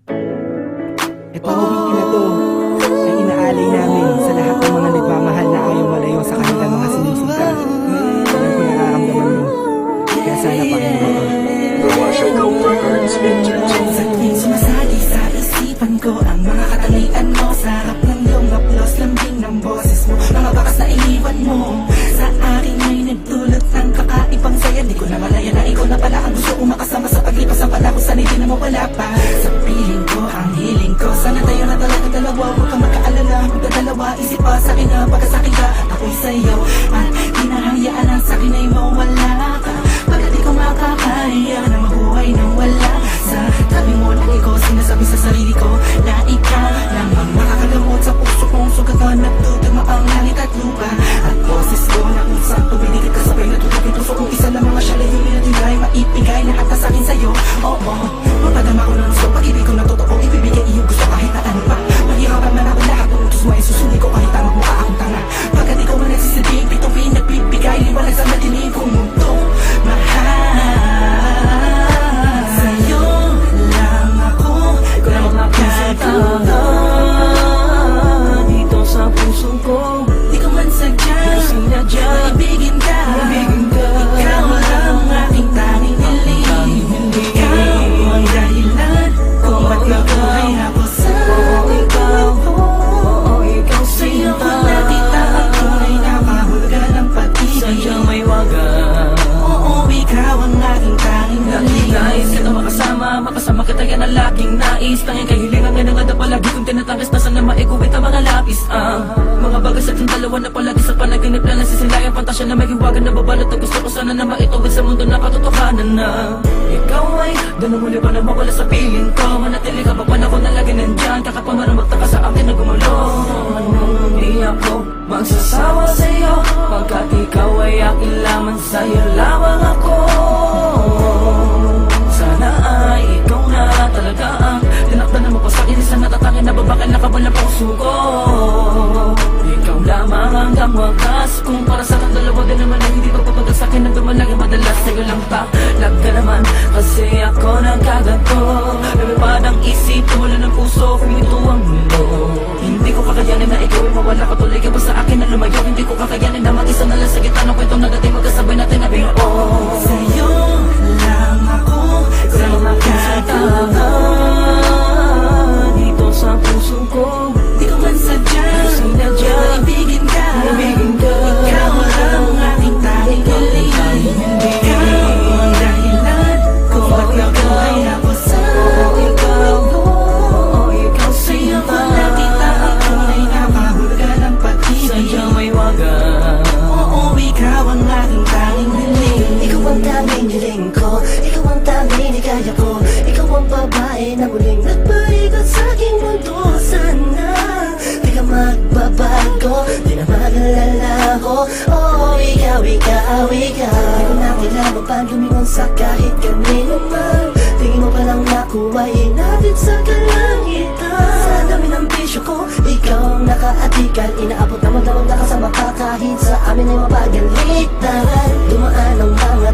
Itong awitin na to ay inaalay namin sa lahat ng mga nagmamahal na ayaw malayo sa kanilang mga sinisinta. Alam ko nararamdaman nyo, kaya sana pakinggan ko. Sa tuwing sumasali sa isipan ko ang mga katangian mo, sa harap ng iyong haplos, lambing ng boses mo, mga bakas na iniwan mo sa akin ay nagdulot ng kakaibang saya. Di ko na malaya na ikaw na pala ang gusto kong makasama sa paglipas ng panahon, sana'y di na mawala pa sa piling ko, ang hiling ko. Sana tayo na talaga dalawa, huwag kang magkaalala, magdadalawa, isip pa sa akin na pagkasakin ka, ako'y sa'yo at di na hayaan ang sa'kin ay mawala ka. Pagkat di ko makakaya na mabuhay nang wala sa tabi mo, lagi ko sinasabi sa sarili ko na ikaw lamang makakagamot sa puso kong sugatan. Nagtutugma ang langit at lupa at boses ko na usap tumiligid ka sabay natutupin puso kong isa lamang ang siyalay yung minatigay, maipigay lahat na sa'kin sa'yo. Oo, mapadama ko ng gusto, pag-ibig ko na totoo, ibibigay iyong gusto kahit na ano pa. Mahirapan man ako lahat ng utos mo ay susuli ko kahit tama mukha akong tanga. Pagkat ikaw man nagsisilbing bituin, nagbibigay liwanag sa madilim kong mundo. Mahal sa'yo lang ako nagkatuwa dito sa puso ko. Di ko man sadya maibigin ka. Ikaw ang aking tanging hiling. Ikaw ang dahilan kung ba't nabuhay ako sa ikaw. Ikaw Sa'yo ko sinta, nakita ang tunay na kahulugan ng pag-ibig. sadyang may wagas. Oo, ikaw ang aking tanging hiling. Nais kita makasama kita yan ang laking nais. Tanging kahilingan nga nangada palagi kong tinatangis na sana maiguwit ang mga lapis. Mga bagas at yung dalawa na palagi sa panaginip na nasisilayang pantasya na may hiwagan na babalot. At gusto ko sana na maitugid sa mundo na katotohanan na ikaw ay ganun muli pa na mawala sa piling ko. Manatili ka pa panahon na lagi nandyan, kakapamarang magtaka sa akin na gumulo. Hindi ako magsasawa sa'yo, pagkat ikaw ay akin lamang, sa'yo lamang ako. Sana ay ikaw na talaga ang tinakda na mapasakin sa natatangin na babakal na kabalang puso ko. Ikaw lamang hanggang wagas, kung para sa kang dalawa din naman ay hindi pagpapagal sa akin ang dumalagi madalas. Sa'yo lang palag ka naman, kasi ako nagkaganto. Lumipad ang isip, tumula ng puso, humito ang mundo. Hindi ko kakayanin na ikaw ay mawala ka, tuloy ka ba sa akin na lumayo? Hindi ko kakayanin na mag-isa na lang sa gitna ng kwentong nagating magkasabay natin na binuo. Sa'yo lang ako nagkatuwa dito sa puso ko. Di ko man sadya maibigin ka. Ikaw ang aking tanging hiling. Ikaw ang dahilan kung ba't nabuhay ako sa ikaw. Sa'yo ko nakita ang tunay na kahulugan ng pag-ibig. Sadyang may wagas. Oo, ikaw ang aking tanging hiling. Ikaw ang tanging hiling ko, ikaw ang tanging hikaya ko. Ikaw ang babae na muling nagpaikot sa aking mundo. Sana di ka magbabago, di na mag-alala ko. Oh, ikaw, ikaw, ikaw. Di ko na kailangan pa lumingon sa kahit kanino man. Tingin mo palang nakuha, inatid sa kalangitan. Sa dami ng bisyo ko, ikaw ang nakaatikan. Inaabot na magdamag na kasama ka kahit sa amin ay mapagalitan. Dumaan ang mga